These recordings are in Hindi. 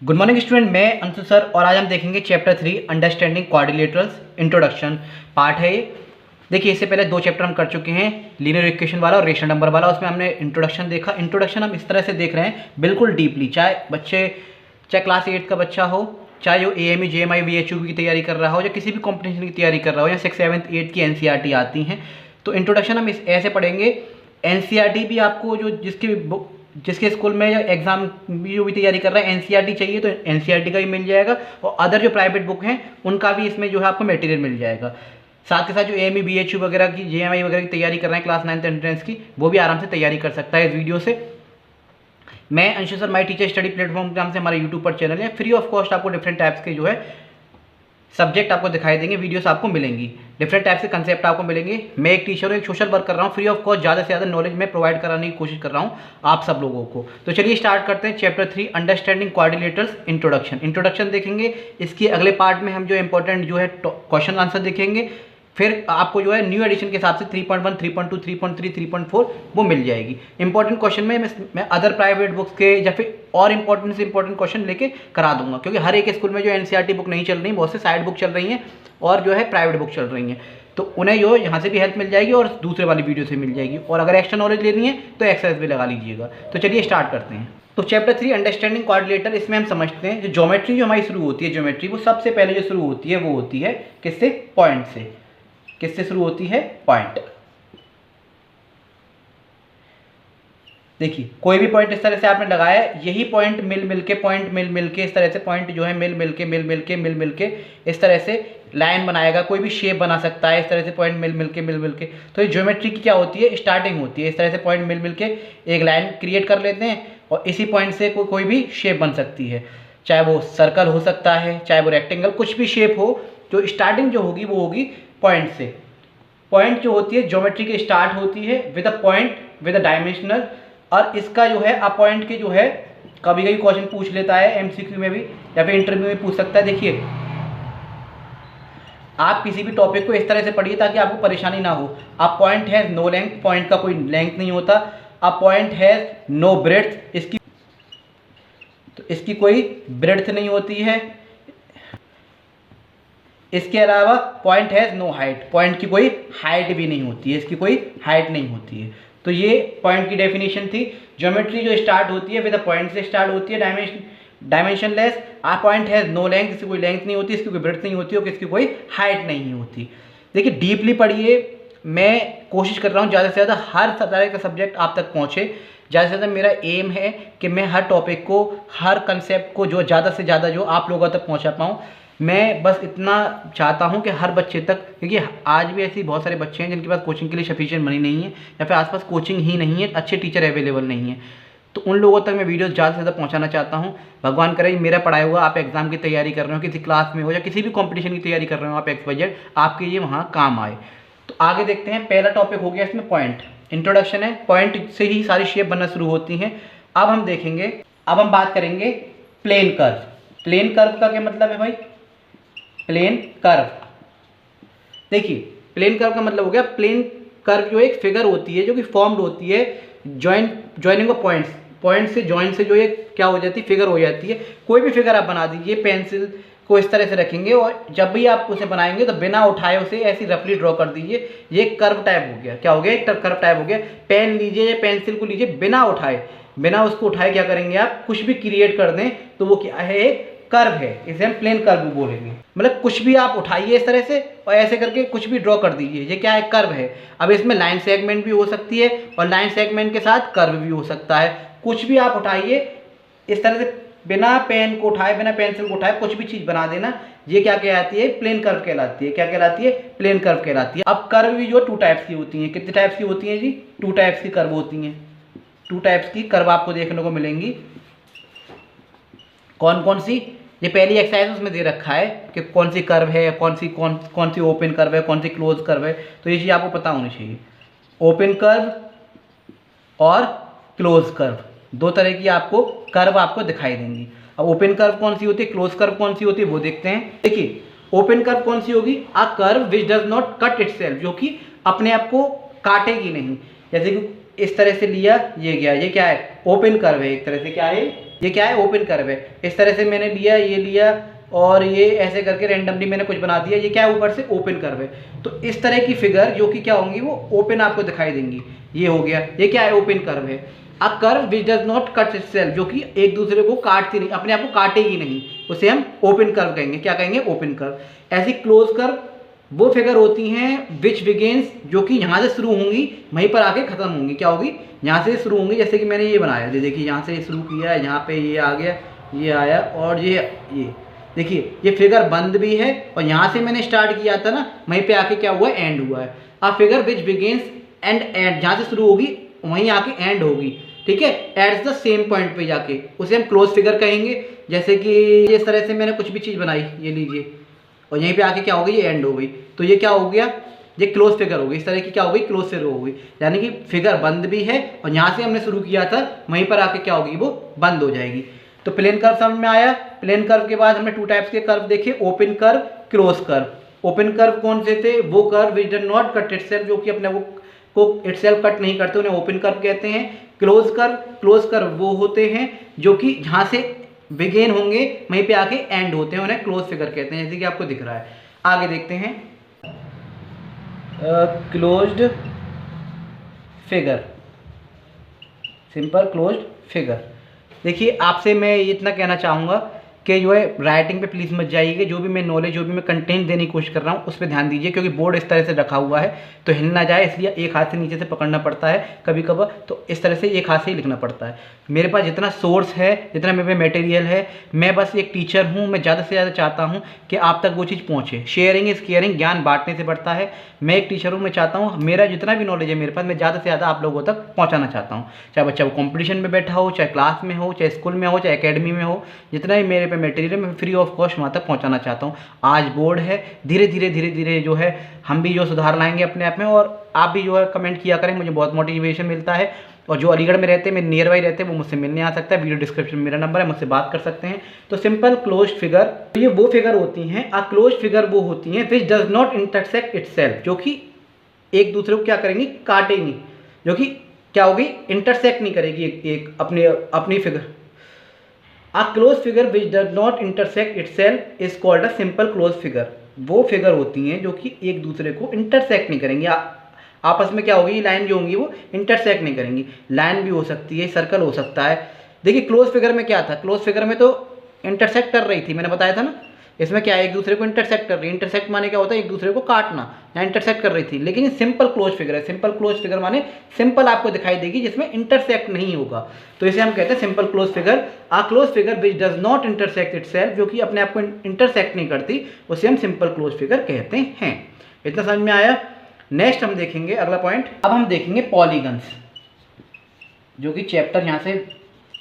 गुड मॉर्निंग स्टूडेंट, मैं अंशु सर और आज हम देखेंगे chapter 3 understanding quadrilaterals introduction part है ये। देखिए, इससे पहले 2 चैप्टर हम कर चुके हैं, लीनियर इक्वेशन वाला और रेशनल नंबर वाला। उसमें हमने इंट्रोडक्शन देखा। इंट्रोडक्शन हम इस तरह से देख रहे हैं बिल्कुल डीपली, चाहे क्लास 8 का बच्चा हो, चाहे जो AME JMI VHU की तैयारी कर रहा हो, या किसी भी कॉम्पिटिशन की तैयारी कर रहा हो, या 6th 7th 8th की NCERT आती हैं। तो इंट्रोडक्शन हम ऐसे पढ़ेंगे। NCERT भी आपको जो जिसके स्कूल में या एग्जाम भी तैयारी कर रहा है NCERT चाहिए तो NCERT का भी मिल जाएगा, और अदर जो प्राइवेट बुक हैं उनका भी इसमें जो है आपको मटेरियल मिल जाएगा। साथ के साथ जो AME BHU वगैरह की JMI वगैरह की तैयारी कर रहे हैं क्लास 9th एंट्रेंस की, वो भी आराम से तैयारी कर सकता है इस वीडियो से। मैं Anshu sir my teacher study platform के नाम से हमारे यूट्यूब पर चैनल है। फ्री ऑफ कॉस्ट आपको डिफरेंट टाइप्स के जो है सब्जेक्ट आपको दिखाई देंगे, वीडियोस आपको मिलेंगी, डिफरेंट टाइप के कंसेप्ट आपको मिलेंगे। मैं एक टीचर हूँ, एक सोशल वर्क कर रहा हूँ। फ्री ऑफ कॉस्ट ज़्यादा से ज़्यादा नॉलेज मैं प्रोवाइड कराने की कोशिश कर रहा हूँ आप सब लोगों को। तो चलिए स्टार्ट करते हैं चैप्टर 3 अंडरस्टैंडिंग क्वाड्रिलेटरल्स इंट्रोडक्शन देखेंगे। इसके अगले पार्ट में हम जो इंपॉर्टेंट जो है क्वेश्चन आंसर देखेंगे। फिर आपको जो है न्यू एडिशन के हिसाब से 3.1 3.2 3.3 3.4 वो मिल जाएगी। इंपॉर्टेंट क्वेश्चन में मैं अदर प्राइवेट बुक्स के या फिर और इंपॉर्टेंट से इंपॉर्टेंट क्वेश्चन लेके करा दूंगा, क्योंकि हर एक स्कूल में जो NCERT बुक नहीं चल रही, बहुत से साइड बुक चल रही हैं और जो है प्राइवेट बुक चल रही हैं, तो उन्हें जो यहाँ से भी हेल्प मिल जाएगी और दूसरे वाली वीडियो से मिल जाएगी। और अगर एक्स्ट्रा नॉलेज लेनी है तो एक्सरसाइज भी लगा लीजिएगा। तो चलिए स्टार्ट करते हैं। तो चैप्टर 3 अंडरस्टैंडिंग क्वाड्रिलेटर, इसमें हम समझते हैं जो ज्योमेट्री जो हमारी शुरू होती है, ज्योमेट्री वो सबसे पहले जो शुरू होती है वो होती है किससे? पॉइंट से। किससे शुरू होती है? पॉइंट। देखिए, कोई भी पॉइंट इस तरह से आपने लगाया है, यही पॉइंट मिल के इस तरह से पॉइंट जो है मिल मिल के इस तरह से लाइन बनाएगा। कोई भी शेप बना सकता है इस तरह से पॉइंट मिल के। तो ये ज्योमेट्री की क्या होती है? स्टार्टिंग होती है। इस तरह से पॉइंट मिल के एक लाइन क्रिएट कर लेते हैं और इसी पॉइंट से कोई भी शेप बन सकती है, चाहे वो सर्कल हो सकता है, चाहे वो रेक्टेंगल, कुछ भी शेप हो। जो स्टार्टिंग जो होगी वो होगी पॉइंट से। पॉइंट जो होती है ज्योमेट्री की स्टार्ट होती है with a point with a dimensional, और इसका जो है अ पॉइंट के जो है कभी कभी क्वेश्चन पूछ लेता है MCQ में भी या फिर इंटरव्यू में पूछ सकता है। देखिए, आप किसी भी टॉपिक को इस तरह से पढ़िए ताकि आपको परेशानी ना हो। A point has no length, point का कोई लेंथ नहीं होता। A point has no breadth, इसकी कोई ब्रेड्थ नहीं होती है। इसके अलावा point has no height, point की कोई हाइट भी नहीं होती है, इसकी कोई हाइट नहीं होती है। तो ये पॉइंट की डेफिनेशन थी। ज्योमेट्री जो स्टार्ट होती है विद अ पॉइंट से स्टार्ट होती है, dimensionless. A point has no length, इसकी कोई लेंथ नहीं होती, इसकी कोई ब्रेड्थ नहीं होती और इसकी कोई हाइट नहीं होती। देखिए, डीपली पढ़िए। मैं कोशिश कर रहा हूँ ज़्यादा से ज़्यादा हर तरह का सब्जेक्ट आप तक पहुँचे। ज़्यादा से ज़्यादा मेरा एम है कि मैं हर टॉपिक को, हर कंसेप्ट को जो ज़्यादा से ज़्यादा जो आप लोगों तक पहुँचा पाऊँ। मैं बस इतना चाहता हूं कि हर बच्चे तक, क्योंकि आज भी ऐसी बहुत सारे बच्चे हैं जिनके पास कोचिंग के लिए सफिशिएंट मनी नहीं है या फिर आसपास कोचिंग ही नहीं है, अच्छे टीचर अवेलेबल नहीं है, तो उन लोगों तक मैं वीडियो ज़्यादा से ज़्यादा पहुंचाना चाहता हूं। भगवान करे मेरा पढ़ाया हुआ आप एग्जाम की तैयारी कर रहे हो, किसी क्लास में हो या किसी भी कॉम्पिटिशन की तैयारी कर रहे हो, आप XYZ आपके ये वहाँ काम आए। तो आगे देखते हैं। पहला टॉपिक हो गया इसमें पॉइंट, इंट्रोडक्शन है। पॉइंट से ही सारी शेप बनना शुरू होती हैं। अब हम देखेंगे, अब हम बात करेंगे प्लेन कर्व। प्लेन कर्व का क्या मतलब है भाई? प्लेन कर्व, देखिए प्लेन कर्व का मतलब हो गया, प्लेन कर्व जो एक फिगर होती है जो कि फॉर्म्ड होती है ज्वाइनिंग ऑफ पॉइंट से जॉइंट से जो ये क्या हो जाती है? फिगर हो जाती है। कोई भी फिगर आप बना दीजिए, पेंसिल को इस तरह से रखेंगे और जब भी आप उसे बनाएंगे तो बिना उठाए उसे ऐसी रफली ड्रॉ कर दीजिए। ये कर्व टाइप हो गया। क्या हो गया? एक कर्व टाइप हो गया। पेन लीजिए या पेंसिल को लीजिए, बिना उसको उठाए क्या करेंगे आप? कुछ भी क्रिएट कर दें तो वो क्या है? एक कर्व है। इसे हम प्लेन कर्व बोलेंगे। मतलब कुछ भी आप उठाइए इस तरह से और ऐसे करके कुछ भी ड्रॉ कर दीजिए, ये क्या है? कर्व है। अब इसमें लाइन सेगमेंट भी हो सकती है और लाइन सेगमेंट के साथ कर्व भी हो सकता है। कुछ भी आप उठाइए इस तरह से, बिना पेन को उठाए, बिना पेंसिल को उठाए कुछ भी चीज़ बना देना, ये क्या कहलाती है? प्लेन कर्व कहलाती है। क्या कहलाती है? प्लेन कर्व कहलाती है। अब कर्व भी जो 2 टाइप्स की होती हैं। कितने टाइप्स की होती हैं जी? 2 टाइप्स की कर्व होती हैं। 2 टाइप्स की कर्व आपको देखने को मिलेंगी। कौन कौन सी? ये पहली एक्सरसाइज उसमें दे रखा है कि कौन सी कर्व है, कौन सी ओपन कर्व है, कौन सी क्लोज कर्व है। तो ये चीज़ आपको पता होनी चाहिए। ओपन कर्व और क्लोज कर्व, 2 तरह की आपको कर्व आपको दिखाई देंगी। अब ओपन कर्व कौन सी होती है, क्लोज कर्व कौन सी होती है, वो देखते हैं। देखिए, ओपन कर्व कौन सी होगी? A curve which does not cut itself, जो कि अपने आप को काटेगी नहीं। जैसे कि इस तरह से लिया, ये गया, ये क्या है? ओपन कर्व है एक तरह से। क्या है? ये क्या है, ओपन कर्व है। इस तरह से मैंने लिया, ये लिया और ये ऐसे करके रैंडमली मैंने कुछ बना दिया, ये क्या है, ऊपर से ओपन कर्व है। तो इस तरह की फिगर जो कि क्या होंगी, वो ओपन आपको दिखाई देंगी। ये हो गया, ये क्या है, ओपन कर्व है। A curve which does not cut itself, जो कि एक दूसरे को काटती नहीं, अपने आप को काटेगी नहीं, उसे हम ओपन कर्व कहेंगे। क्या कहेंगे, ओपन कर्व। ऐसी क्लोज कर्व वो फिगर होती हैं विच बिगेन्स, जो कि यहाँ से शुरू होंगी वहीं पर आके खत्म होंगी। क्या होगी, यहाँ से शुरू होंगी। जैसे कि मैंने ये बनाया, देखिए यहाँ से शुरू किया है, यहाँ पे ये आ गया, ये आया और ये देखिए ये फिगर बंद भी है और यहाँ से मैंने स्टार्ट किया था ना, वहीं पे आके क्या हुआ, एंड हुआ है। A figure which begins and जहाँ से शुरू होगी वहीं आके एंड होगी, ठीक है, एट द सेम पॉइंट पे जाके, उसे हम क्लोज फिगर कहेंगे। जैसे कि इस तरह से मैंने कुछ भी चीज़ बनाई, ये लीजिए, और यहीं पे आके क्या हो गई, ये एंड हो गई। तो ये क्या हो गया, ये क्लोज फिगर हो गई। इस तरह की क्या हो गई, क्लोज फिगर हो गई। यानी कि फिगर बंद भी है और यहाँ से हमने शुरू किया था वहीं पर आके क्या होगी, वो बंद हो जाएगी। तो प्लेन कर्व समझ में आया। प्लेन कर्व के बाद हमने टू टाइप्स के कर्व देखे, open curve, close curve. Open curve कौन से थे, वो curve which does not cut itself, जो कि अपने को इटसेल्फ कट नहीं करते, उन्हें ओपन कर्व कहते हैं। क्लोज कर्व वो होते हैं जो कि जहाँ से बिगेन होंगे वहीं पे आके एंड होते हैं, उन्हें क्लोज फिगर कहते हैं, जैसे कि आपको दिख रहा है। आगे देखते हैं closed figure, simple closed figure. देखिए आपसे मैं इतना कहना चाहूँगा कि जो है राइटिंग पे प्लीज़ मत जाइए, जो भी मैं नॉलेज, जो भी मैं कंटेंट देने की कोशिश कर रहा हूँ उस पर ध्यान दीजिए, क्योंकि बोर्ड इस तरह से रखा हुआ है तो हिल ना जाए, इसलिए एक हाथ से नीचे से पकड़ना पड़ता है कभी कभार, तो इस तरह से एक हाथ से ही लिखना पड़ता है। मेरे पास जितना सोर्स है, जितना मेरे पे मटेरियल है, मैं बस एक टीचर हूँ, मैं ज़्यादा से ज़्यादा चाहता हूँ कि आप तक वो चीज़ पहुँचे। शेयरिंग इज़ केयरिंग, ज्ञान बांटने से बढ़ता है। मैं एक टीचर हूँ, मैं चाहता हूँ मेरा जितना भी नॉलेज है मेरे पास, मैं ज़्यादा से ज़्यादा आप लोगों तक पहुँचाना चाहता हूँ। चाहे बच्चा वो कॉम्पिटिशन में बैठा हो, चाहे क्लास में हो, चाहे स्कूल में हो, चाहे एकेडमी में हो, जितना भी मेरे पे मटेरियल है मैं फ्री ऑफ कॉस्ट वहाँ तक पहुँचाना चाहता हूँ। आज बोर्ड है, धीरे धीरे जो है हम भी जो सुधार लाएंगे अपने आप में, और आप भी जो है कमेंट किया करें, मुझे बहुत मोटिवेशन मिलता है। और जो अलीगढ़ में रहते हैं, मेरे नियर बाई रहते हैं, वो मुझसे मिलने आ सकता है, वीडियो डिस्क्रिप्शन में मेरा नंबर है, मुझसे बात कर सकते हैं। तो सिंपल क्लोज्ड फिगर, तो ये वो फिगर होती हैं, आ क्लोज्ड फिगर वो होती हैं विच डज नॉट इंटरसेक्ट इटसेल्फ, जो कि एक दूसरे को क्या करेंगी, काटेंगी, जो कि क्या होगी, इंटरसेक्ट नहीं करेगी एक अपनी figure. A close figure which does not intersect itself is called a simple close figure. वो फिगर होती हैं जो कि एक दूसरे को इंटरसेक्ट नहीं करेंगी, आपस में क्या होगी, लाइन जो होंगी वो इंटरसेक्ट नहीं करेंगी। लाइन भी हो सकती है, सर्कल हो सकता है। देखिए क्लोज फिगर में क्या था, क्लोज फिगर में तो इंटरसेक्ट कर रही थी, मैंने बताया था ना। इसमें क्या है, एक दूसरे को इंटरसेक्ट कर रही है। इंटरसेक्ट माने क्या होता है, एक दूसरे को काटना, या इंटरसेक्ट कर रही थी। लेकिन ये सिंपल क्लोज फिगर है। सिंपल क्लोज फिगर माने सिंपल आपको दिखाई देगी, जिसमें इंटरसेक्ट नहीं होगा, तो इसे हम कहते हैं simple close figure. A close figure which does not intersect itself, जो कि अपने आप को इंटरसेक्ट नहीं करती, उसे हम सिंपल क्लोज फिगर कहते हैं। इतना समझ में आया। नेक्स्ट हम देखेंगे अगला पॉइंट, अब हम देखेंगे पॉलीगन्स, जो कि चैप्टर यहाँ से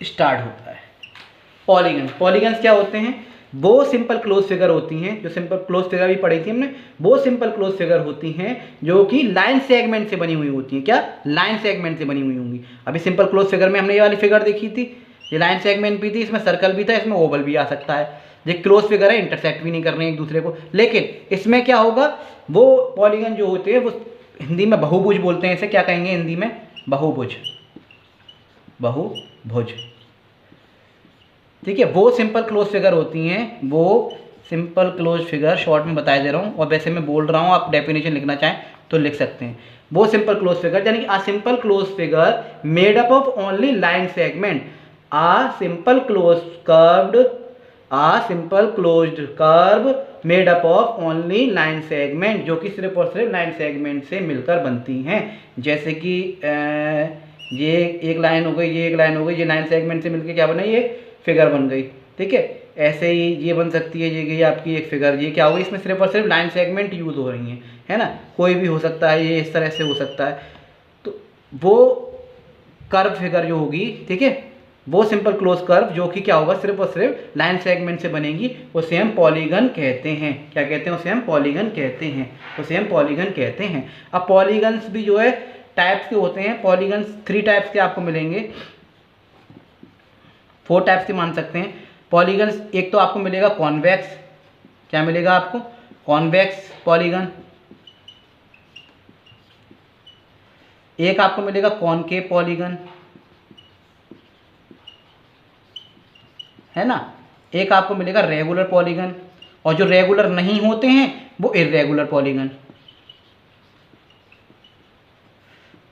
स्टार्ट होता है। पॉलीगन्स क्या होते हैं, वो सिंपल क्लोज फिगर होती हैं, जो सिंपल क्लोज फिगर भी पढ़ी थी हमने, वो सिंपल क्लोज फिगर होती हैं जो कि लाइन सेगमेंट से बनी हुई होती हैं। क्या, लाइन सेगमेंट से बनी हुई होंगी। अभी सिंपल क्लोज फिगर में हमने ये वाली फिगर देखी थी, ये लाइन सेगमेंट भी थी, इसमें सर्कल भी था, इसमें ओवल भी आ सकता है। ये क्लोज फिगर है, इंटरसेक्ट भी नहीं कर रहे हैं एक दूसरे को। लेकिन इसमें क्या होगा, वो पॉलीगन जो होते हैं वो हिंदी में बहुभुज बोलते हैं, इसे क्या कहेंगे हिंदी में, बहुभुज, बहुभुज, ठीक है। वो सिंपल क्लोज फिगर होती हैं, वो सिंपल क्लोज फिगर, शॉर्ट में बताया दे रहा हूँ, और वैसे मैं बोल रहा हूँ, आप डेफिनेशन लिखना चाहें तो लिख सकते हैं। वो सिंपल क्लोज फिगर यानी कि a simple close figure made up of only line segment, a simple close curved, a simple closed curve made up of only line segment, जो कि सिर्फ और सिर्फ लाइन सेगमेंट से मिलकर बनती हैं। जैसे कि ये एक लाइन हो गई, ये एक लाइन हो गई, ये लाइन सेगमेंट से मिलकर क्या बना, ये फिगर बन गई, ठीक है। ऐसे ही ये बन सकती है, ये गई आपकी एक फिगर, ये क्या होगी, इसमें सिर्फ और सिर्फ लाइन सेगमेंट यूज हो रही हैं, है ना। कोई भी हो सकता है, ये इस तरह से हो सकता है। तो वो कर्व फिगर जो होगी, ठीक है, वो सिंपल क्लोज कर्व जो कि क्या होगा, सिर्फ और सिर्फ लाइन सेगमेंट से बनेगी, उसे हम पॉलीगन कहते हैं। क्या कहते हैं, उसे हम पॉलीगन कहते हैं, उसे हम पॉलीगन कहते हैं। अब पॉलीगन्स भी जो है टाइप्स के होते हैं। पॉलीगन्स 3 टाइप्स के आपको मिलेंगे, 4 टाइप्स के मान सकते हैं पॉलीगन्स। एक तो आपको मिलेगा कॉन्वेक्स, क्या मिलेगा आपको, कॉन्वेक्स पॉलीगन। एक आपको मिलेगा कॉनकेव पॉलीगन, है ना। एक आपको मिलेगा रेगुलर पॉलीगन, और जो रेगुलर नहीं होते हैं वो इर्रेगुलर पॉलीगन,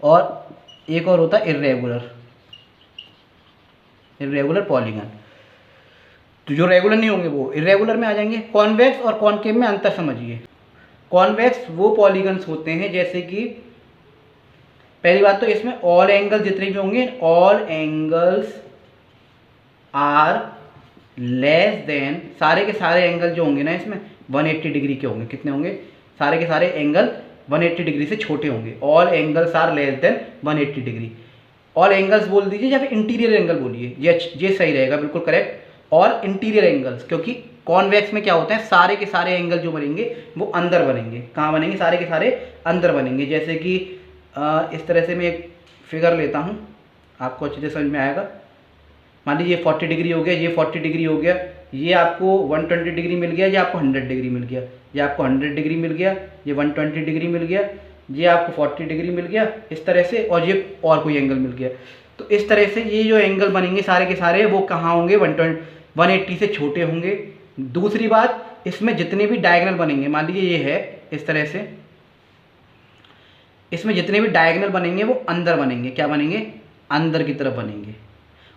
और एक और होता है इर्रेगुलर पॉलीगन। तो जो रेगुलर नहीं होंगे वो इर्रेगुलर में आ जाएंगे। कॉन्वेक्स और कॉनकेव में अंतर समझिए। कॉन्वेक्स वो पॉलीगन्स होते हैं जैसे कि पहली बात तो इसमें ऑल एंगल जितने भी होंगे, all angles are less than, सारे के सारे एंगल जो होंगे ना इसमें 180 डिग्री के होंगे। कितने होंगे? सारे के सारे एंगल 180 डिग्री से छोटे होंगे। All angles are less than 180 degree. All angles बोल दीजिए या फिर इंटीरियर एंगल बोलिए, ये सही रहेगा, बिल्कुल करेक्ट। ऑल इंटीरियर एंगल्स, क्योंकि कॉन्वेक्स में क्या होता है, सारे के सारे एंगल जो बनेंगे वो अंदर बनेंगे। कहाँ बनेंगे? सारे के सारे अंदर बनेंगे। जैसे कि इस तरह से मैं एक फिगर लेता हूँ, आपको अच्छे से समझ में आएगा। मान लीजिए ये 40 डिग्री हो गया, ये 40 डिग्री हो गया, ये आपको 120 डिग्री मिल गया, ये आपको 100 डिग्री मिल गया, ये आपको 100 डिग्री मिल गया, ये 120 डिग्री मिल गया, ये आपको 40 डिग्री मिल गया इस तरह से, और ये और कोई एंगल मिल गया। तो इस तरह से ये जो एंगल बनेंगे सारे के सारे वो कहाँ होंगे? 180 से छोटे होंगे। दूसरी बात, इसमें जितने भी डायगोनल बनेंगे, मान लीजिए ये है इस तरह से, इसमें जितने भी डायगोनल बनेंगे वो अंदर बनेंगे। क्या बनेंगे? अंदर की तरफ बनेंगे।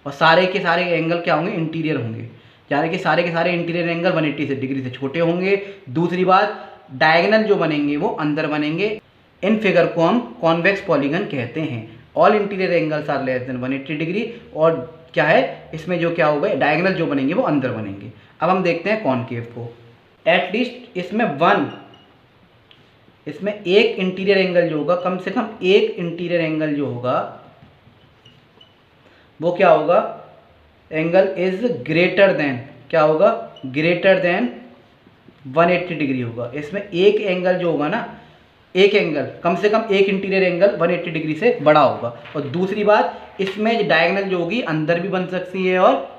और सारे के सारे एंगल क्या होंगे? इंटीरियर होंगे। यानी कि सारे के सारे इंटीरियर एंगल 180 डिग्री से छोटे होंगे। दूसरी बात, डायगोनल जो बनेंगे वो अंदर बनेंगे। इन फिगर को हम कॉन्वेक्स पॉलीगन कहते हैं। All interior angles are less than 180 degree, और क्या है इसमें जो क्या होगा, डायगोनल जो बनेंगे वो अंदर बनेंगे। अब हम देखते हैं कॉनकेव को। एटलीस्ट इसमें एक इंटीरियर एंगल जो होगा, कम से कम एक इंटीरियर एंगल जो होगा वो क्या होगा? एंगल इज ग्रेटर देन, क्या होगा? ग्रेटर देन 180 डिग्री होगा। इसमें एक एंगल जो होगा ना, एक एंगल, कम से कम एक इंटीरियर एंगल 180 डिग्री से बड़ा होगा। और दूसरी बात, इसमें डायगोनल जो होगी अंदर भी बन सकती है, और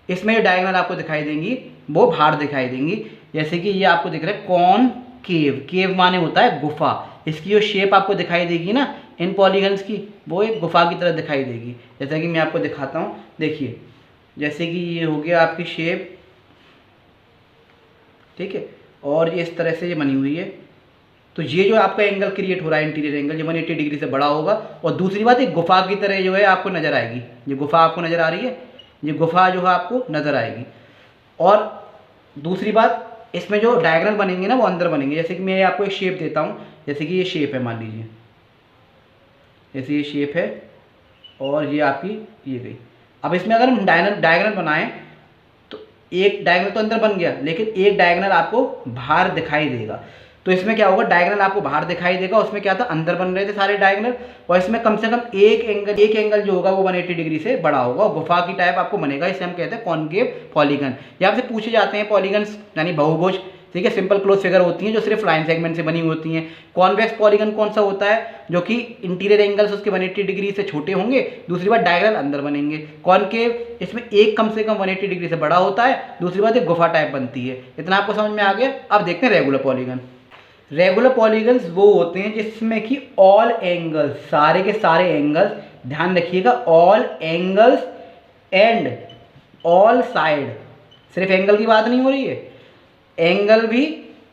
इसमें जो डायगोनल आपको दिखाई देंगी वो बाहर दिखाई देंगी। जैसे कि ये आपको दिख रहा है कॉनकेव, केव माने होता है गुफा। इसकी जो शेप आपको दिखाई देगी ना इन पॉलीगन्स की, वो एक गुफा की तरह दिखाई देगी। जैसा कि मैं आपको दिखाता हूँ, देखिए जैसे कि ये हो गया आपकी शेप, ठीक है, और ये इस तरह से ये बनी हुई है। तो ये जो आपका एंगल क्रिएट हो रहा है इंटीरियर एंगल, ये 180 डिग्री से बड़ा होगा। और दूसरी बात, एक गुफा की तरह जो है आपको नज़र आएगी। ये गुफा आपको नज़र आ रही है, ये गुफा जो है आपको नज़र आएगी। और दूसरी बात, इसमें जो डायगोनल बनेंगे ना वो अंदर बनेंगे। जैसे कि मैं आपको एक शेप देता हूँ, जैसे कि ये शेप है, मान लीजिए जैसे ये शेप है, और ये आपकी ये गई। अब इसमें अगर हम डायगोनल बनाएं तो एक डायगोनल तो अंदर बन गया, लेकिन एक डायगोनल आपको बाहर दिखाई देगा। तो इसमें क्या होगा? डायगोनल आपको बाहर दिखाई देगा, उसमें क्या था, अंदर बन रहे थे सारे डायगोनल। और इसमें कम से कम एक एंगल जो होगा वो 180 डिग्री से बड़ा होगा, और गुफा की टाइप आपको बनेगा। इसे हम कहते हैं कॉनकेव पॉलीगन। यहाँ से पूछे जाते हैं पॉलीगन्स यानी बहुभुज, ठीक है, सिंपल क्लोज फिगर होती हैं जो सिर्फ लाइन सेगमेंट से बनी होती हैं। कॉन्वेक्स पॉलीगन कौन सा होता है? जो कि इंटीरियर एंगल्स उसके 180 डिग्री से छोटे होंगे। दूसरी बात, डायगोनल अंदर बनेंगे। कॉनकेव, इसमें एक कम से कम 180 डिग्री से बड़ा होता है। दूसरी बात, एक गुफा टाइप बनती है। इतना आपको समझ में आ गया। अब देखते हैं रेगुलर पॉलीगन। रेगुलर पॉलीगन्स वो होते हैं जिसमें कि ऑल एंगल्स, सारे के सारे एंगल्स, ध्यान रखिएगा, all angles and all side, सिर्फ एंगल की बात नहीं हो रही है, एंगल भी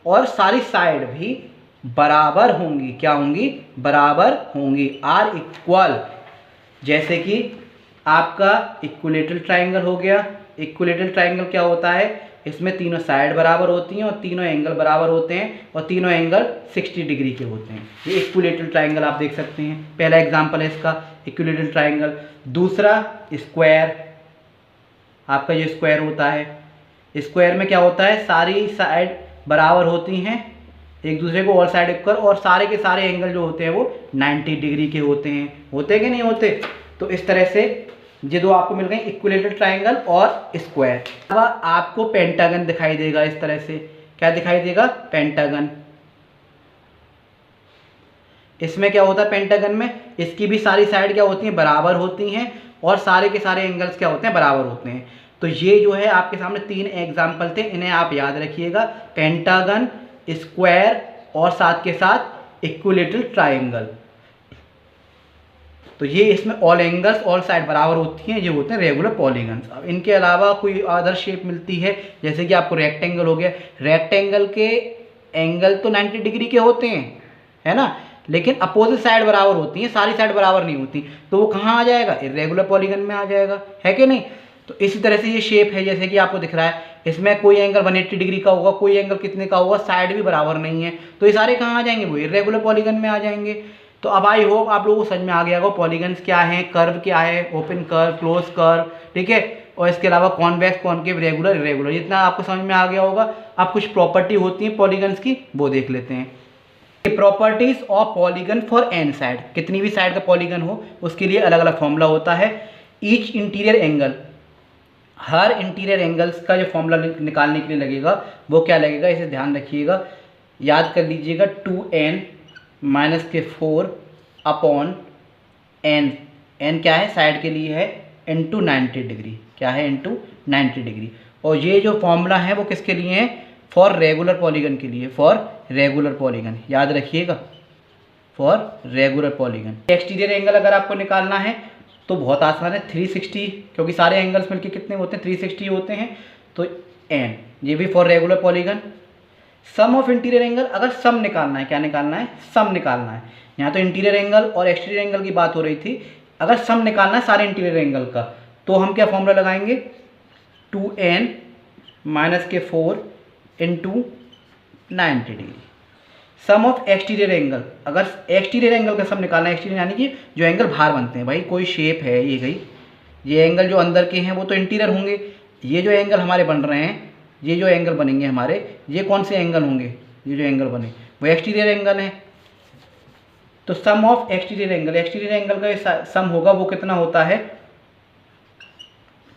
और सारी साइड भी बराबर होंगी। क्या होंगी? बराबर होंगी, आर इक्वल। जैसे कि आपका इक्विलेटरल ट्राइंगल हो गया। इक्विलेटरल ट्राइंगल क्या होता है? इसमें तीनों साइड बराबर होती हैं और तीनों एंगल बराबर होते हैं, और तीनों एंगल 60 डिग्री के होते हैं। ये इक्विलेटरल ट्राइंगल आप देख सकते हैं, पहला एग्जांपल है इसका इक्विलेटरल ट्राइंगल। दूसरा स्क्वायर, आपका जो स्क्वायर होता है, स्क्वायर में क्या होता है? सारी साइड बराबर होती हैं एक दूसरे को, ऑल साइड इक्वल, और सारे के सारे एंगल जो होते हैं वो 90 डिग्री के होते हैं। होते कि नहीं होते? तो इस तरह से ये दो आपको मिल गए, इक्विलेटरल ट्राइंगल और स्क्वायर। अब आपको पेंटागन दिखाई देगा इस तरह से। क्या दिखाई देगा? पेंटागन। इसमें क्या होता है? पेंटागन में इसकी भी सारी साइड क्या होती हैं? बराबर होती हैं, और सारे के सारे एंगल्स क्या होते हैं? बराबर होते हैं। तो ये जो है आपके सामने 3 एग्जाम्पल थे, इन्हें आप याद रखिएगा, पेंटागन, स्क्वायर और साथ के साथ इक्विलेटरल ट्राइंगल। तो ये इसमें ऑल एंगल्स ऑल साइड बराबर होती हैं, ये होते हैं रेगुलर पॉलीगन्स। अब इनके अलावा कोई अदर शेप मिलती है, जैसे कि आपको रेक्टेंगल हो गया, रेक्टेंगल के एंगल तो 90 डिग्री के होते हैं, है ना, लेकिन अपोजिट साइड बराबर होती हैं, सारी साइड बराबर नहीं होती, तो वो कहाँ आ जाएगा, इर्रेगुलर पॉलीगन में आ जाएगा, है कि नहीं। तो इसी तरह से ये शेप है, जैसे कि आपको दिख रहा है, इसमें कोई एंगल 180 डिग्री का होगा, कोई एंगल कितने का होगा, साइड भी बराबर नहीं है, तो ये सारे कहाँ आ जाएंगे, वो इर्रेगुलर पॉलीगन में आ जाएंगे। तो अब आई होप आप लोगों को समझ में आ गया होगा पॉलीगन्स क्या है, कर्व क्या है, ओपन कर्व, क्लोज कर्व, ठीक है, और इसके अलावा कॉन्वेक्स, कॉनकेव, रेगुलर, इरेगुलर, इतना आपको समझ में आ गया होगा। अब कुछ प्रॉपर्टी होती है पॉलीगन्स की, वो देख लेते हैं। Properties of polygon for N side, कितनी भी साइड का पॉलीगन हो उसके लिए अलग अलग फॉर्मूला होता है। ईच इंटीरियर एंगल, हर इंटीरियर एंगल्स का जो फॉर्मूला निकालने के लिए लगेगा वो क्या लगेगा, इसे ध्यान रखिएगा, याद कर लीजिएगा, 2n माइनस के 4 अपॉन एन, एन क्या है, साइड के लिए है, इंटू 90 डिग्री, क्या है, इंटू 90 डिग्री। और ये जो फॉर्मूला है वो किसके लिए है, फॉर रेगुलर पॉलीगन के लिए, फॉर रेगुलर पॉलीगन, याद रखिएगा, for regular polygon. Exterior angle अगर आपको निकालना है तो बहुत आसान है, 360, क्योंकि सारे एंगल्स मिलके कितने होते हैं, 360 होते हैं, तो एन, ये भी for regular polygon. Sum of interior angle, अगर सम निकालना है, क्या निकालना है, सम निकालना है, यहाँ तो इंटीरियर एंगल और एक्सटीरियर एंगल की बात हो रही थी, अगर सम निकालना है सारे इंटीरियर एंगल का, तो हम क्या फॉर्मूला लगाएंगे, 2n माइनस के 4 into 90 degree. Sum of exterior angle, अगर एक्सटीरियर एंगल का सम निकालना है, एक्सटीरियर यानी कि जो एंगल बाहर बनते हैं, भाई कोई शेप है ये गई, ये एंगल जो अंदर के हैं वो तो इंटीरियर होंगे, ये जो एंगल हमारे बन रहे हैं, ये जो एंगल बनेंगे हमारे, ये कौन से एंगल होंगे, ये जो एंगल बने वो एक्सटीरियर एंगल है। तो sum of exterior angle, exterior angle का सम होगा वो कितना होता है,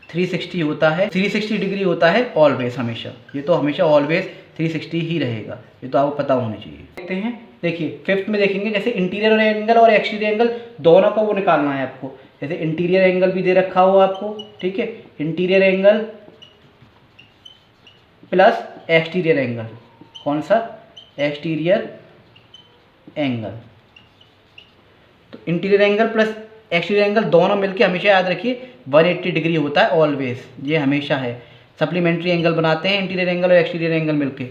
360 होता है, 360 डिग्री होता है ऑलवेज, हमेशा, ये तो हमेशा ऑलवेज 360 ही रहेगा, ये तो आपको पता होना चाहिए। देखते हैं, देखिए फिफ्थ में देखेंगे, जैसे इंटीरियर एंगल और एक्सटीरियर एंगल दोनों का वो निकालना है आपको, जैसे इंटीरियर एंगल भी दे रखा हो आपको, ठीक है, interior angle plus exterior angle, कौन सा, एक्सटीरियर एंगल, तो interior angle plus exterior angle दोनों मिलके हमेशा याद रखिए 180 डिग्री होता है ऑलवेज, ये हमेशा है। सप्लीमेंट्री एंगल बनाते हैं इंटीरियर एंगल और एक्सटीरियर एंगल मिलके,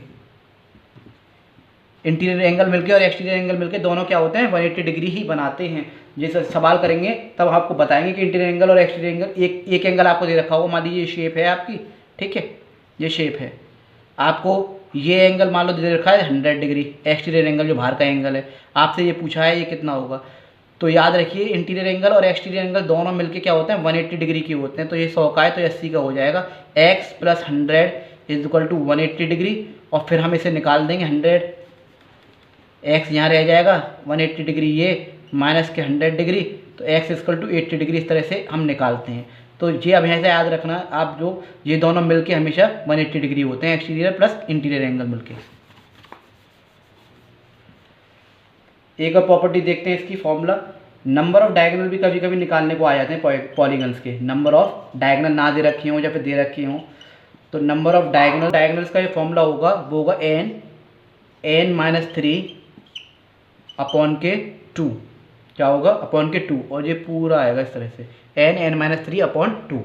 इंटीरियर एंगल मिलके और एक्सटीरियर एंगल मिलके दोनों क्या होते हैं, 180 डिग्री ही बनाते हैं। जैसे सवाल करेंगे तब आपको बताएंगे कि इंटीरियर एंगल और एक्सटीरियर एंगल, एक एंगल आपको दे रखा होगा, मान लीजिए ये शेप है आपकी, ठीक है, ये शेप है, आपको ये एंगल मान लो दे रखा है 100 डिग्री, एक्सटीरियर एंगल जो बाहर का एंगल है, आपसे ये पूछा है ये कितना होगा, तो याद रखिए इंटीरियर एंगल और एक्सटीरियर एंगल दोनों मिलके क्या होते हैं, 180 डिग्री के होते हैं। तो ये 100 का है तो 80 का हो जाएगा, x plus 100 is equal to 180 degree, और फिर हम इसे निकाल देंगे 100, x यहाँ रह जाएगा 180 डिग्री, ये माइनस के 100 डिग्री, तो x इक्वल टू 80 डिग्री, इस तरह से हम निकालते हैं। तो ये अब हमेशा याद रखना आप, जो ये दोनों मिलके हमेशा 180 डिग्री होते हैं, एक्सटीरियर प्लस इंटीरियर एंगल मिलके। एक और प्रॉपर्टी देखते हैं इसकी, फॉर्मूला, नंबर ऑफ डायगोनल भी कभी कभी निकालने को आ जाते हैं पॉलीगन्स के, नंबर ऑफ डायगोनल ना दे रखे हों या फिर दे रखे हों, तो नंबर ऑफ डायगोनल्स का जो फॉर्मूला होगा वो होगा n माइनस 3 अपॉन के 2, क्या होगा, अपॉन के 2, और ये पूरा आएगा इस तरह से, n माइनस 3 अपॉन 2।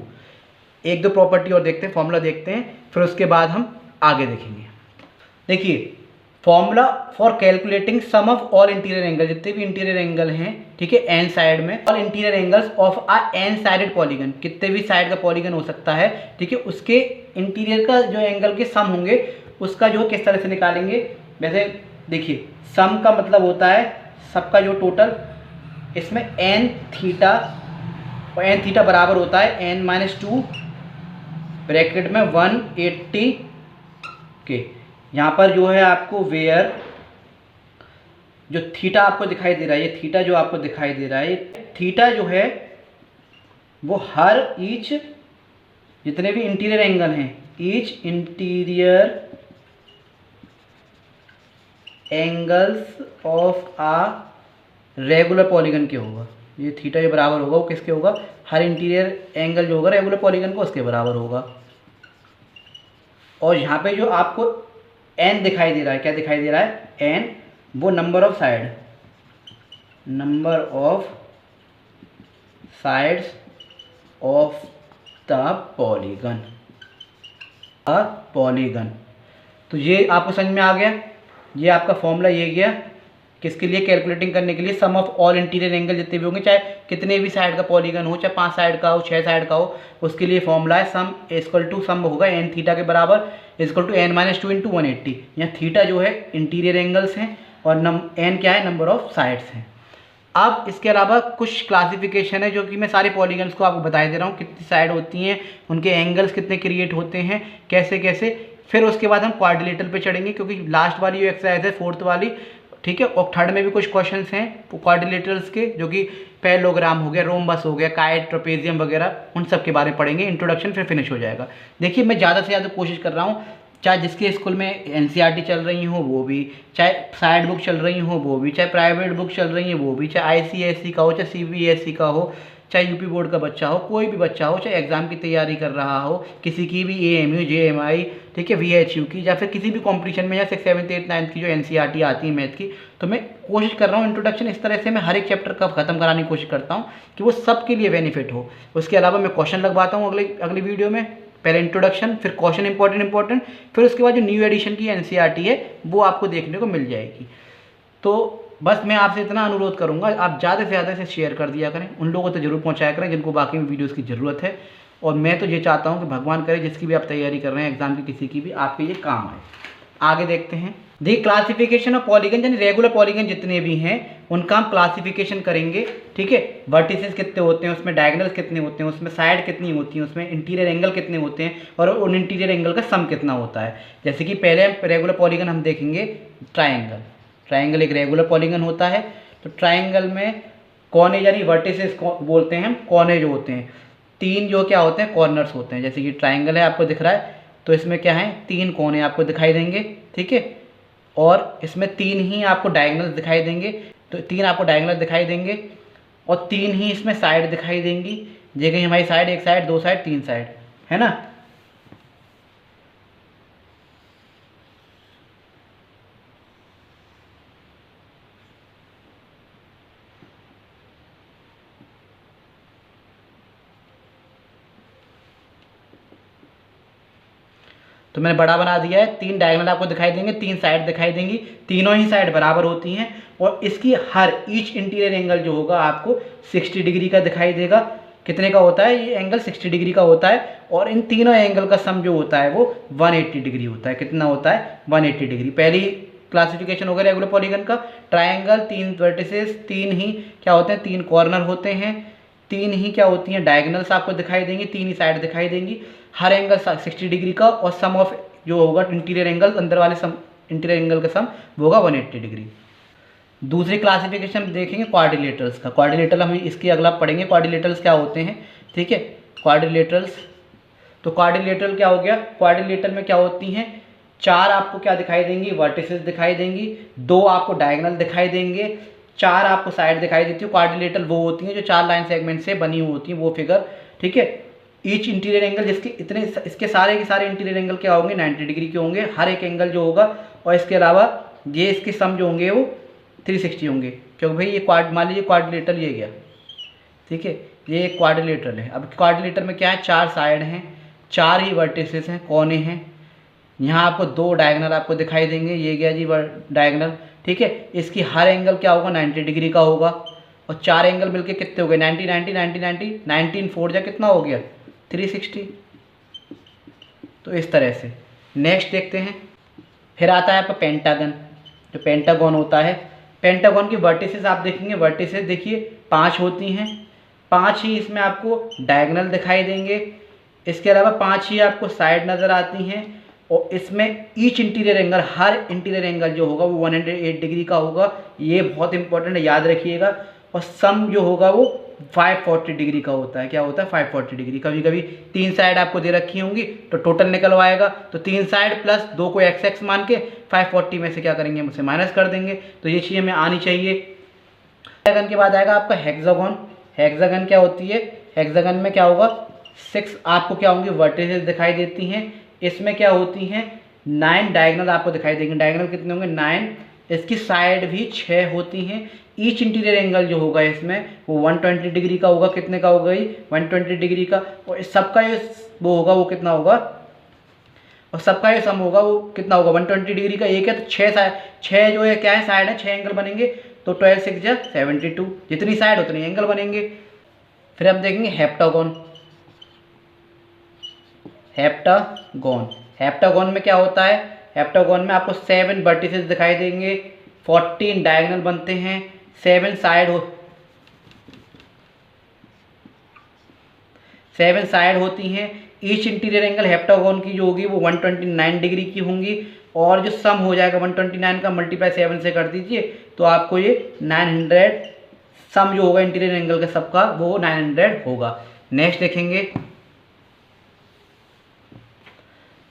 एक दो प्रॉपर्टी और देखते हैं, फॉर्मूला देखते हैं, फिर उसके बाद हम आगे देखेंगे। देखिए formula for calculating sum of all interior angle, जितने भी इंटीरियर एंगल हैं, ठीक है, एन साइड में, all interior angles of a N sided polygon, कितने भी साइड का पॉलीगन हो सकता है, ठीक है, उसके इंटीरियर का जो एंगल के सम होंगे उसका जो किस तरह से निकालेंगे। वैसे देखिए सम का मतलब होता है सबका जो टोटल, इसमें एन थीटा, और एन थीटा बराबर होता है n माइनस 2 ब्रैकेट में 180 के, यहाँ पर जो है आपको वेयर जो थीटा आपको दिखाई दे रहा है, ये थीटा जो आपको दिखाई दे रहा है, थीटा जो है वो हर ईच, जितने भी इंटीरियर एंगल हैं, each interior angles of a regular polygon के होगा, ये थीटा जो बराबर होगा वो किसके होगा, हर इंटीरियर एंगल जो होगा रेगुलर पॉलीगन को उसके बराबर होगा। और यहाँ पे जो आपको n दिखाई दे रहा है, क्या दिखाई दे रहा है, n, वो number of side, number of sides of the polygon, polygon. तो ये आपको समझ में आ गया, ये आपका फॉर्मूला ये गया किसके लिए, कैलकुलेटिंग करने के लिए सम ऑफ ऑल इंटीरियर एंगल जितने भी होंगे, चाहे कितने भी साइड का पॉलीगन हो, चाहे 5 साइड का हो, 6 साइड का हो, उसके लिए फॉर्मूला है सम इक्वल टू सम होगा एन थीटा के बराबर इक्वल टू n-2 इंटू 180। यहाँ थीटा जो है इंटीरियर एंगल्स हैं और एन क्या है, नंबर ऑफ साइड्स हैं। अब इसके अलावा कुछ क्लासिफिकेशन है जो कि मैं सारे पॉलीगन्स को आपको बताई दे रहा हूँ, कितनी साइड होती हैं, उनके एंगल्स कितने क्रिएट होते हैं, कैसे कैसे। फिर उसके बाद हम क्वाड्रिलेटरल पे चढ़ेंगे क्योंकि लास्ट वाली जो एक्सरसाइज है 4th वाली, ठीक है, और 3rd में भी कुछ क्वेश्चंस हैं क्वाड्रिलेटरल्स के, जो कि पैरेललोग्राम हो गया, रोम्बस हो गया, काइट, ट्रेपेजियम वगैरह, उन सब के बारे में पढ़ेंगे। इंट्रोडक्शन फिर फिनिश हो जाएगा। देखिए मैं ज़्यादा से ज़्यादा कोशिश कर रहा हूँ, चाहे जिसके स्कूल में एनसीईआरटी चल रही हो वो भी, चाहे साइड बुक चल रही हो वो भी, चाहे प्राइवेट बुक चल रही है वो भी, चाहे आईसीएसई का हो, चाहे सीबीएसई का हो, चाहे यूपी बोर्ड का बच्चा हो, कोई भी बच्चा हो, चाहे एग्जाम की तैयारी कर रहा हो, किसी की भी एएमयू, जेएमआई, ठीक है, वीएचयू की, या फिर किसी भी कंपटीशन में या 6th 7th 8th 9th की जो एनसीईआरटी आती है मैथ की, तो मैं कोशिश कर रहा हूँ इंट्रोडक्शन इस तरह से मैं हर एक चैप्टर का खत्म कराने की कोशिश करता हूँ कि वो सबके लिए बेनिफिट हो। उसके अलावा मैं क्वेश्चन लगवाता हूँ अगली वीडियो में, पहले इंट्रोडक्शन, फिर क्वेश्चन इंपॉर्टेंट, फिर उसके बाद जो न्यू एडिशन की एनसीईआरटी है वो आपको देखने को मिल जाएगी। तो बस मैं आपसे इतना अनुरोध करूंगा, आप ज़्यादा से ज़्यादा इसे शेयर कर दिया करें, उन लोगों तक जरूर पहुंचाया करें जिनको बाकी में वीडियोस की ज़रूरत है। और मैं तो ये चाहता हूं कि भगवान करे जिसकी भी आप तैयारी कर रहे हैं एग्जाम की, किसी की भी, आपके ये काम आए। आगे देखते हैं। दी क्लासिफिकेशन ऑफ पॉलीगन, यानी रेगुलर पॉलीगन जितने भी हैं उनका हम क्लासिफिकेशन करेंगे, ठीक है। वर्टिसेस कितने होते हैं, उसमें डायगोनल्स कितने होते हैं, उसमें साइड कितनी होती हैं, उसमें इंटीरियर एंगल कितने होते हैं और उन इंटीरियर एंगल का सम कितना होता है। जैसे कि पहले रेगुलर पॉलीगन हम देखेंगे ट्राइंगल। ट्राइंगल एक रेगुलर पॉलीगन होता है। तो ट्राइंगल में कॉर्नर यानी वर्टिसेस बोलते हैं हम, कॉर्नर जो होते हैं, 3 जो क्या होते हैं, कॉर्नर्स होते हैं। जैसे कि ट्राइंगल है आपको दिख रहा है, तो इसमें क्या है, 3 कोने आपको दिखाई देंगे, ठीक है, और इसमें 3 ही आपको डायगोनल्स दिखाई देंगे। तो 3 आपको डायगोनल दिखाई देंगे और 3 ही इसमें साइड दिखाई देंगी। ये कहीं हमारी साइड, एक साइड, 2 साइड, 3 साइड, है ना। तो मैंने बड़ा बना दिया है। 3 डायगोनल आपको दिखाई देंगे, 3 साइड दिखाई देंगी, तीनों ही साइड बराबर होती हैं और इसकी हर ईच इंटीरियर एंगल जो होगा आपको 60 डिग्री का दिखाई देगा। कितने का होता है ये एंगल, 60 डिग्री का होता है। और इन तीनों एंगल का सम जो होता है वो 180 डिग्री होता है। कितना होता है, 180 डिग्री। पहली क्लासिफिकेशन हो गया रेगुलर पॉलीगन का। ट्राइंगल 3 वर्टिसेस, 3 ही क्या होते हैं, 3 कॉर्नर होते हैं, 3 ही क्या होती हैं, डायगोनल्स आपको दिखाई देंगी, 3 ही साइड दिखाई देंगी, हर एंगल 60 डिग्री का, और सम ऑफ जो होगा इंटीरियर एंगल, अंदर वाले सम इंटीरियर एंगल का सम वो होगा 180 डिग्री। दूसरी क्लासिफिकेशन देखेंगे क्वाड्रिलेटरल्स का। क्वाड्रिलेटरल हम इसके अगला पढ़ेंगे, क्वाड्रिलेटरल्स क्या होते हैं, ठीक है। क्वाड्रिलेटरल्स, तो क्वाड्रिलेटरल क्या हो गया, क्वाड्रिलेटरल में क्या होती हैं, 4 आपको क्या दिखाई देंगी, वर्टिसेस दिखाई देंगी, 2 आपको डायगोनल दिखाई देंगे, 4 आपको साइड दिखाई देती है। क्वाड्रिलेटरल वो होती हैं जो 4 लाइन सेगमेंट से बनी हुई होती हैं, वो फिगर, ठीक है। ईच इंटीरियर एंगल, जिसके इतने इसके सारे के सारे इंटीरियर एंगल क्या होंगे, 90 डिग्री के होंगे हर एक एंगल जो होगा। और इसके अलावा ये इसके सम जो होंगे वो 360 होंगे, क्योंकि भाई ये मान लीजिए क्वाड्रिलेटरल ये गया, ठीक है, ये एक क्वाड्रिलेटरल है। अब क्वाड्रिलेटरल में क्या है, 4 साइड हैं, 4 ही वर्टिसेस हैं, कोने हैं। यहाँ आपको 2 डायगोनल आपको दिखाई देंगे, ये गया जी डायगोनल, ठीक है। इसकी हर एंगल क्या होगा, 90 डिग्री का होगा। और 4 एंगल मिलके कितने हो गए, 90 90 90 90 19 4 जा कितना हो गया, 360। तो इस तरह से नेक्स्ट देखते हैं। फिर आता है आपका पेंटागन। जो पेंटागन होता है, पेंटागन की वर्टिसेस आप देखेंगे, वर्टिसेस देखिए 5 होती हैं, 5 ही इसमें आपको डायगोनल दिखाई देंगे। इसके अलावा 5 ही आपको साइड नज़र आती हैं। और इसमें ईच इंटीरियर एंगल, हर इंटीरियर एंगल जो होगा वो 108 डिग्री का होगा। ये बहुत इंपॉर्टेंट है, याद रखिएगा। और सम जो होगा वो 540 डिग्री का होता है। क्या होता है, 540 डिग्री। कभी कभी 3 साइड आपको दे रखी होंगी तो टोटल निकलवाएगा, तो 3 साइड प्लस 2 को x मान के 540 में से क्या करेंगे, हम उसे माइनस कर देंगे। तो ये चीज़ हमें आनी चाहिए। हेक्सागन के बाद आएगा आपका हेक्सागन। हेक्सागन क्या होती है, हेक्सागन में क्या होगा, 6 आपको क्या होंगी, वर्टिसेस दिखाई देती हैं। इसमें क्या होती हैं, 9 डायगोनल आपको दिखाई देंगे। डायगोनल कितने होंगे, 9। इसकी साइड भी 6 होती हैं। ईच इंटीरियर एंगल जो होगा इसमें वो 120 डिग्री का होगा। कितने का होगा ये 120 डिग्री का। और इस सबका जो वो होगा वो कितना होगा, और सबका ये सम होगा वो कितना होगा 120 डिग्री का। एक है तो 6 जो है क्या है साइड है, 6 एंगल बनेंगे। तो 12 6 जा 72, जितनी साइड उतनी एंगल बनेंगे। फिर हम देखेंगे हेप्टागोन। हेप्टागोन में क्या होता है, हेप्टागोन में आपको 7 वर्टिसेस दिखाई देंगे, 14 डायगोनल बनते हैं, 7 साइड होती हैं। ईच इंटीरियर एंगल हेप्टागोन की जो होगी वो 129 डिग्री की होंगी। और जो सम हो जाएगा 129 का मल्टीप्लाई 7 से कर दीजिए तो आपको ये 900 सम जो होगा इंटीरियर एंगल का सबका वो 900 होगा। नेक्स्ट देखेंगे,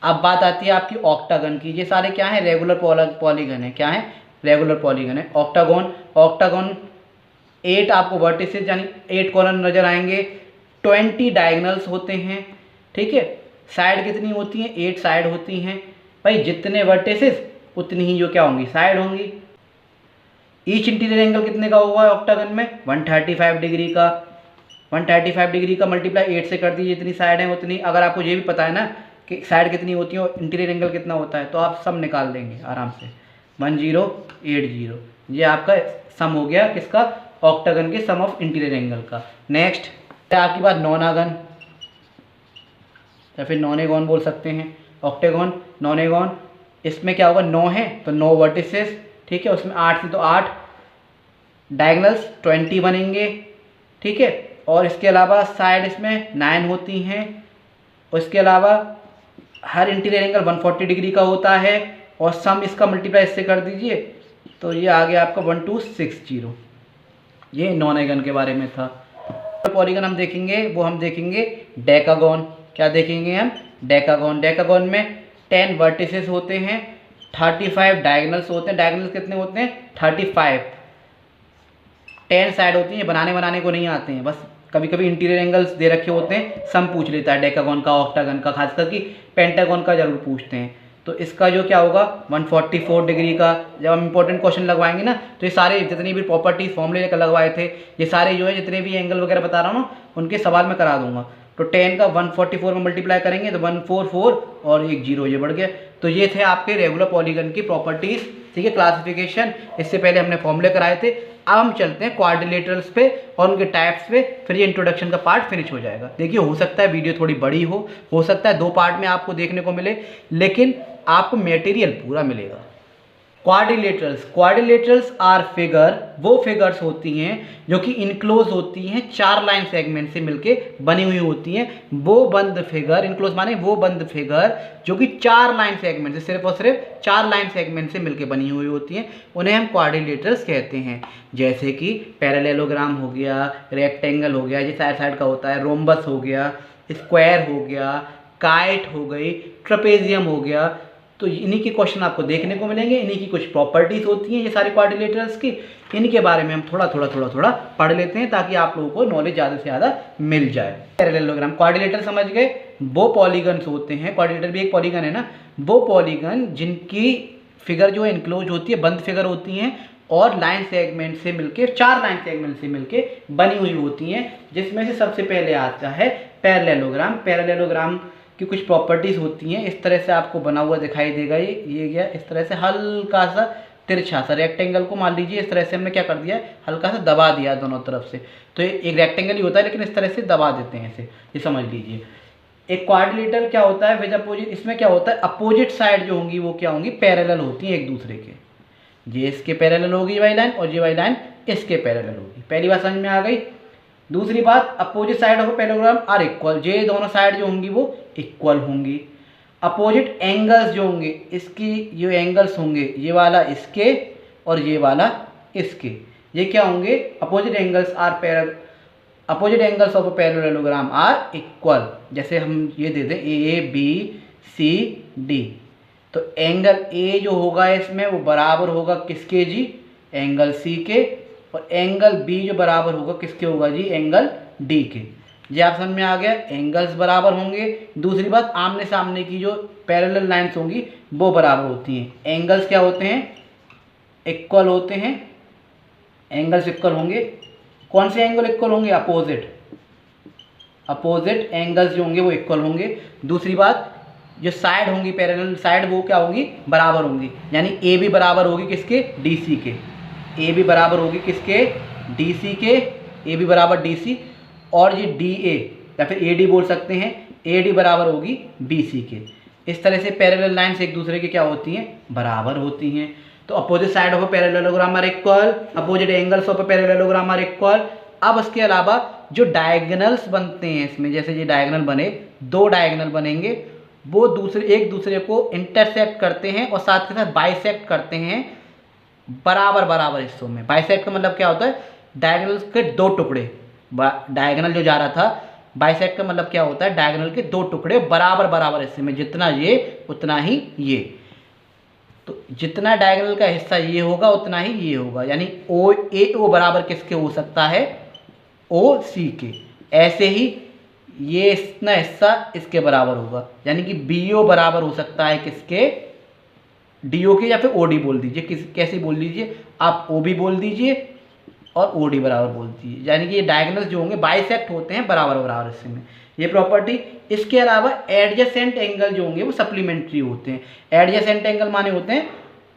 अब बात आती है आपकी ऑक्टागन की। ये सारे क्या है, रेगुलर पॉलीगन है। क्या है, रेगुलर पॉलीगन है। ऑक्टागन 8 आपको वर्टिसेस यानी 8 कॉर्नर नजर आएंगे, 20 डायगोनल्स होते हैं। ठीक है, साइड कितनी होती हैं, 8 साइड होती हैं। भाई जितने वर्टिसेस उतनी ही जो क्या होंगी साइड होंगी। ईच इंटीरियर एंगल कितने का होगा ऑक्टागन में 135 डिग्री का। 135 डिग्री का मल्टीप्लाई 8 से कर दीजिए, जितनी साइड है उतनी। अगर आपको ये भी पता है ना कि साइड कितनी होती है और इंटीरियर एंगल कितना होता है तो आप सम निकाल देंगे आराम से। 1080, ये आपका सम हो गया किसका, ऑक्टागन के सम ऑफ इंटीरियर एंगल का। नेक्स्ट आपकी बात नॉनागन या फिर नॉनेगॉन बोल सकते हैं। ऑक्टेगॉन, नॉनेगॉन, इसमें क्या होगा 9 है तो 9 वर्टिसेस। ठीक है, उसमें 8 से तो 8 डायगोनल्स 20 बनेंगे। ठीक है, और इसके अलावा साइड इसमें 9 होती हैं। उसके अलावा हर इंटीरियर एंगल 140 डिग्री का होता है और सम इसका मल्टीप्लाई इससे कर दीजिए तो ये आ गया आपका 1260। ये नॉनेगन के बारे में था। पॉलीगन हम देखेंगे वो हम देखेंगे डेकागॉन। क्या देखेंगे हम, डेकागॉन में 10 वर्टिसेस होते हैं, 35 डायगोनल्स होते हैं। डायगोनल्स कितने होते हैं 35, 10 साइड होती हैं। बनाने को नहीं आते हैं, बस कभी कभी इंटीरियर एंगल्स दे रखे होते हैं, सम पूछ लेता है डेकागॉन का, ऑक्टागन का, खासकर कि पेंटागॉन का जरूर पूछते हैं। तो इसका जो क्या होगा 144 डिग्री का। जब हम इंपॉर्टेंट क्वेश्चन लगवाएंगे ना तो ये सारे जितनी भी प्रॉपर्टीज फॉर्मूले लेकर लगवाए थे ये सारे जो है जितने भी एंगल वगैरह बता रहा हूँ ना उनके सवाल में करा दूंगा। तो 10 का 144 में मल्टीप्लाई करेंगे तो 144 और एक 0 ये बढ़ गया। तो ये थे आपके रेगुलर पॉलीगन की प्रॉपर्टीज। ठीक है, क्लासिफिकेशन इससे पहले हमने फॉर्मूले कराए थे। अब हम चलते हैं क्वाड्रिलेटरल्स पे और उनके टाइप्स पे, फिर ये इंट्रोडक्शन का पार्ट फिनिश हो जाएगा। देखिए हो सकता है वीडियो थोड़ी बड़ी हो सकता है 2 पार्ट में आपको देखने को मिले, लेकिन आपको मटेरियल पूरा मिलेगा। क्वाड्रिलेटरल्स आर फिगर, वो फिगर्स होती हैं जो कि इनक्लोज होती हैं, 4 लाइन सेगमेंट से मिलके बनी हुई होती हैं। वो बंद फिगर, इनक्लोज माने वो बंद फिगर जो कि 4 लाइन सेगमेंट से, सिर्फ और सिर्फ 4 लाइन सेगमेंट से मिलके बनी हुई होती हैं, उन्हें हम क्वाड्रिलेटरल्स कहते हैं। जैसे कि पैरेललोग्राम हो गया, रेक्टेंगल हो गया, ये साइड का होता है, रोम्बस हो गया, स्क्वायर हो गया, काइट हो गई, ट्रेपेजियम हो गया। तो इन्हीं के क्वेश्चन आपको देखने को मिलेंगे। इन्हीं की कुछ प्रॉपर्टीज होती हैं ये सारी क्वाड्रिलेटरल्स की, इनके बारे में हम थोड़ा पढ़ लेते हैं ताकि आप लोगों को नॉलेज ज़्यादा से ज़्यादा मिल जाए। पैरेललोग्राम, क्वाड्रिलेटर समझ गए, वो पॉलीगन्स होते हैं, क्वाड्रिलेटर भी एक पॉलीगन है ना, वो पॉलीगन जिनकी फिगर जो है इनक्लोज होती है, बंद फिगर होती हैं और लाइन सेगमेंट से मिलके, 4 लाइन सेगमेंट से मिलके बनी हुई होती हैं, जिसमें से सबसे पहले आता है पैरेललोग्राम। पैरेललोग्राम की कुछ प्रॉपर्टीज होती हैं, इस तरह से आपको बना हुआ दिखाई देगा। ये गया इस तरह से हल्का सा तिरछा सा रेक्टेंगल को मान लीजिए इस तरह से हमने क्या कर दिया है, हल्का सा दबा दिया दोनों तरफ से। तो ये एक रेक्टेंगल ही होता है लेकिन इस तरह से दबा देते हैं इसे, ये समझ लीजिए। एक क्वाड्रिलेटर क्या होता है विद अपोजिट, इसमें क्या होता है अपोजिट साइड जो होंगी वो क्या होंगी, पैरेलल होती हैं एक दूसरे के। ये इसके पैरेलल होगी वाई लाइन और ये वाई लाइन इसके पैरेलल होगी। पहली बात समझ में आ गई। दूसरी बात, opposite side of parallelogram are equal, ये दोनों साइड जो होंगी वो इक्वल होंगी। अपोजिट एंगल्स जो होंगे, इसकी जो एंगल्स होंगे ये वाला इसके और ये वाला इसके, ये क्या होंगे opposite angles are parallel, opposite angles of a parallelogram are equal. जैसे हम ये दे दें ए बी सी डी, तो एंगल ए जो होगा इसमें वो बराबर होगा किसके जी, एंगल सी के, और एंगल बी जो बराबर होगा किसके होगा जी, एंगल डी के। ये आप समझ में आ गया, एंगल्स बराबर होंगे। दूसरी बात, आमने सामने की जो पैरेलल लाइंस होंगी वो बराबर होती हैं। एंगल्स क्या होते हैं, इक्वल होते हैं, एंगल्स इक्वल होंगे। कौन से एंगल इक्वल होंगे? अपोजिट एंगल्स जो होंगे वो इक्वल होंगे। दूसरी बात, जो साइड होंगी पैरेलल साइड वो क्या होंगी? बराबर होंगी। यानी ए बी बराबर होगी किसके? डीसी के। ए बी बराबर होगी किसके? डीसी के। ए बी बराबर डीसी, और ये डी ए या फिर ए डी बोल सकते हैं, ए डी बराबर होगी बी सी के। इस तरह से पैरेलल लाइन्स एक दूसरे के क्या होती हैं? बराबर होती हैं। तो opposite side of a parallelogram are equal, opposite angles of a parallelogram are equal. अब उसके अलावा जो डायगोनल्स बनते हैं इसमें, जैसे ये डायगोनल बने, दो डायगोनल बनेंगे, वो एक दूसरे को इंटरसेक्ट करते हैं और साथ के साथ बाइसेक्ट करते हैं बराबर बराबर हिस्सों में। बाइसेक्ट का मतलब क्या होता है? डायगोनल्स के दो टुकड़े, डायगोनल जो जा रहा था, बाइसेक्ट का मतलब क्या होता है? डायगोनल के दो टुकड़े बराबर बराबर हिस्से में, जितना ये उतना ही ये। तो जितना डायगोनल का हिस्सा ये होगा उतना ही ये होगा। यानी ओ ए ओ बराबर किसके हो सकता है? ओ सी के। ऐसे ही ये इतना हिस्सा इसके बराबर होगा, यानी कि बी ओ बराबर हो सकता है किसके? डी ओ के, या फिर ओ डी बोल दीजिए, कैसे बोल लीजिए आप, ओ बी बोल दीजिए और ओ डी बराबर बोल दीजिए। यानी कि ये डायगोनल्स जो होंगे बाइसेक्ट होते हैं बराबर बराबर हिस्से में, ये प्रॉपर्टी। इसके अलावा एडजेसेंट एंगल जो होंगे वो सप्लीमेंट्री होते हैं। एडजेसेंट एंगल माने होते हैं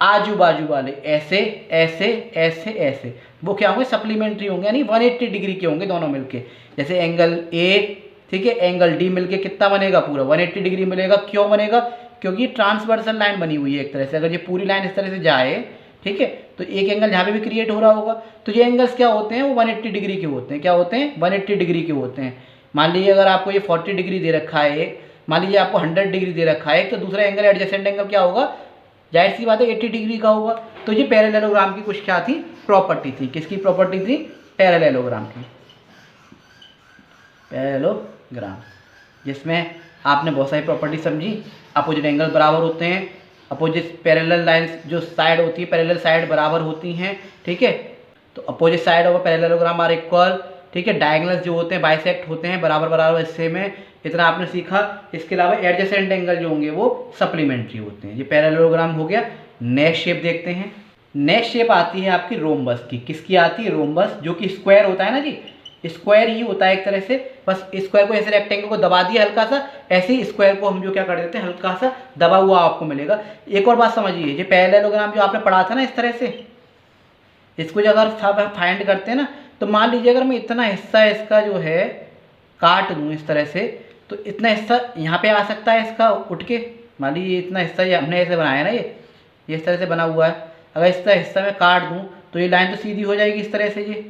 आजू बाजू वाले, ऐसे ऐसे ऐसे ऐसे, वो क्या होंगे? सप्लीमेंट्री होंगे, यानी 180 डिग्री के होंगे दोनों मिलके। जैसे एंगल ए, ठीक है, एंगल डी मिलके कितना बनेगा? पूरा 180 डिग्री मिलेगा। क्यों बनेगा? क्योंकि ट्रांसवर्सल लाइन बनी हुई है एक तरह से। अगर ये पूरी लाइन इस तरह से जाए, ठीक है, तो एक एंगल यहाँ पे भी क्रिएट हो रहा होगा। तो ये एंगल्स क्या होते हैं? वो 180 डिग्री के होते हैं। क्या होते हैं? 180 डिग्री के होते हैं। मान लीजिए अगर आपको ये 40 डिग्री दे रखा है, मान लीजिए आपको 100 डिग्री दे रखा है, तो दूसरा एंगल एडजेसेंट एंगल क्या होगा? जाहिर सी बात है 80 डिग्री का होगा। तो ये पैरेललोग्राम की कुछ क्या थी? प्रॉपर्टी थी। किसकी प्रॉपर्टी थी? पैरेललोग्राम की। पैरेललोग्राम जिसमें आपने बहुत सारी प्रॉपर्टी समझी। अपोजिट एंगल बराबर होते हैं, अपोजिट पैरेलल लाइंस जो साइड होती है पैरेलल साइड बराबर होती हैं, ठीक है। तो opposite side of parallelogram are equal, ठीक है। डायगोनल्स जो होते हैं बाइसेक्ट होते हैं बराबर बराबर हिस्से में, इतना आपने सीखा। इसके अलावा एडजेसेंट एंगल जो होंगे वो सप्लीमेंट्री होते हैं। ये पैरेललोग्राम हो गया। नेक्स्ट शेप देखते हैं। नेक्स्ट शेप आती है आपकी रोम्बस की। किसकी आती है? रोम्बस, जो कि स्क्वायर होता है ना जी, स्क्वायर ही होता है एक तरह से। बस स्क्वायर को ऐसे रेक्टेंगल को दबा दिया हल्का सा, ऐसे ही स्क्वायर को हम जो क्या कर देते हैं, हल्का सा दबा हुआ आपको मिलेगा। एक और बात समझिए, ये पैरेललोग्राम जो आपने पढ़ा था ना इस तरह से, इसको जो अगर फाइंड करते हैं ना, तो मान लीजिए अगर मैं इतना हिस्सा इसका जो है काट दूँ इस तरह से, तो इतना हिस्सा यहाँ पे आ सकता है इसका उठ के। मान लीजिए इतना हिस्सा ये हमने ऐसे बनाया ना, ये इस तरह से बना हुआ है। अगर इसका हिस्सा मैं काट दूँ तो ये लाइन तो सीधी हो जाएगी इस तरह से। ये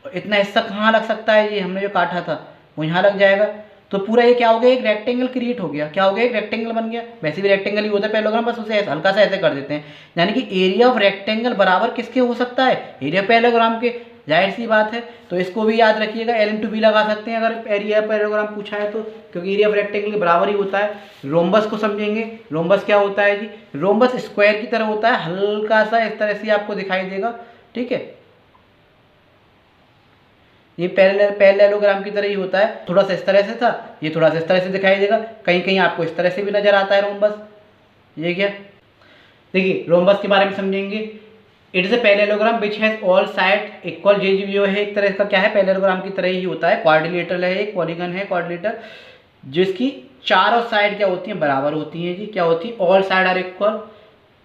इतना हिस्सा कहाँ लग सकता है? ये हमने जो काटा था वो यहाँ लग जाएगा। तो पूरा ये क्या हो गया? एक रेक्टेंगल क्रिएट हो गया। क्या हो गया? एक रेक्टेंगल बन गया। वैसे भी रेक्टेंगल ही होता है पैरेललोग्राम, बस उसे हल्का सा ऐसे कर देते हैं। यानी कि एरिया ऑफ रेक्टेंगल बराबर किसके हो सकता है? एरिया पैरेललोग्राम के। जाहिर सी बात है। तो इसको भी याद रखिएगा, L/B लगा सकते हैं अगर एरिया पैरेललोग्राम पूछा है तो, क्योंकि एरिया ऑफ रेक्टेंगल के बराबर ही होता है। रोम्बस को समझेंगे। रोम्बस क्या होता है जी? रोम्बस स्क्वायर की तरह होता है, हल्का सा इस तरह से आपको दिखाई देगा, ठीक है। ये पैरेललोग्राम की तरह ही होता है। थोड़ा सा इस तरह से था, ये थोड़ा सा इस तरह से दिखाई देगा, कहीं कहीं आपको इस तरह से भी नजर आता है रोम्बस। ये क्या? देखिए रोम्बस के बारे में समझेंगे। It is a parallelogram which has all side equal. ये जो है एक तरह का क्या है? पैरेललोग्राम की तरह ही होता है। क्वाड्रिलेटरल है, एक पॉलीगन है क्वाड्रिलेटर, जिसकी चारों साइड क्या होती हैं? बराबर होती हैं जी। क्या होती है? All side are equal.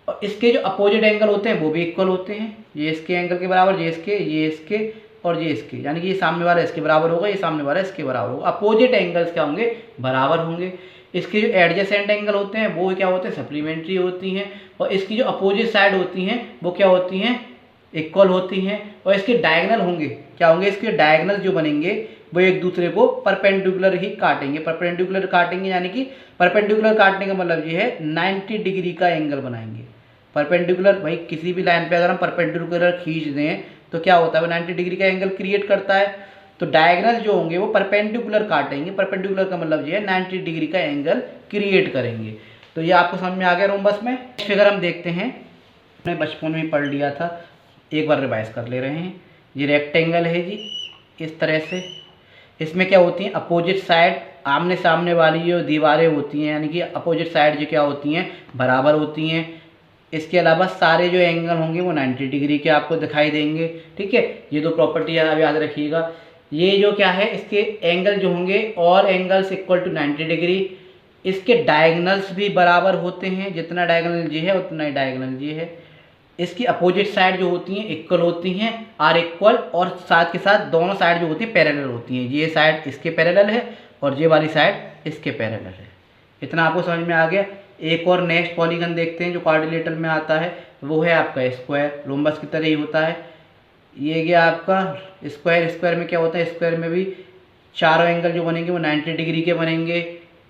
और इसके जो अपोजिट एंगल होते हैं वो भी इक्वल होते हैं। ये इसके एंगल के बराबर, ये इसके और ये इसके, यानी कि ये सामने वाला इसके बराबर होगा, ये सामने वाला इसके बराबर होगा। अपोजिट एंगल्स क्या होंगे? बराबर होंगे। इसके जो एडजेसेंट एंगल होते हैं वो क्या होते हैं? सप्लीमेंट्री होती हैं। और इसकी जो अपोजिट साइड होती हैं वो क्या होती हैं? इक्वल होती हैं। और इसके डायगोनल होंगे, क्या होंगे? इसके डायगोनल जो बनेंगे वो एक दूसरे को परपेंडिकुलर ही काटेंगे। परपेंडिकुलर काटेंगे यानी कि परपेंडिकुलर काटने का मतलब ये है 90 डिग्री का एंगल बनाएंगे। परपेंडिकुलर, भाई किसी भी लाइन पे अगर हम परपेंडिकुलर खींच दें तो क्या होता है? वो 90 डिग्री का एंगल क्रिएट करता है। तो डायगोनल जो होंगे वो परपेंडिकुलर काटेंगे। परपेंडिकुलर का मतलब ये है 90 डिग्री का एंगल क्रिएट करेंगे। तो ये आपको समझ में आ गया रोम्बस में। फिगर हम देखते हैं, हमने बचपन में पढ़ लिया था, एक बार रिवाइज कर ले रहे हैं। ये रेक्टेंगल है जी, इस तरह से। इसमें क्या होती हैं? अपोजिट साइड, आमने सामने वाली जो दीवारें होती हैं, यानी कि अपोजिट साइड जो क्या होती हैं? बराबर होती हैं। इसके अलावा सारे जो एंगल होंगे वो 90 डिग्री के आपको दिखाई देंगे। ठीक है, ये दो प्रॉपर्टी आप याद रखिएगा। ये जो क्या है, इसके एंगल जो होंगे all angles equal to 90 degree, इसके डायगनल्स भी बराबर होते हैं, जितना डायगनल ये है उतना ही डायगनल ये है। इसकी अपोजिट साइड जो होती हैं इक्वल होती हैं, आर इक्वल, और साथ के साथ दोनों साइड जो होती है पैरेलल होती हैं। ये साइड इसके पैरेलल है और ये वाली साइड इसके पैरेलल है। इतना आपको समझ में आ गया। एक और नेक्स्ट पॉलीगन देखते हैं जो क्वाड्रिलेटरल में आता है, वो है आपका स्क्वायर। रोम्बस की तरह ही होता है। ये गया आपका स्क्वायर। स्क्वायर में क्या होता है, स्क्वायर में भी चारों एंगल जो बनेंगे वो 90 डिग्री के बनेंगे।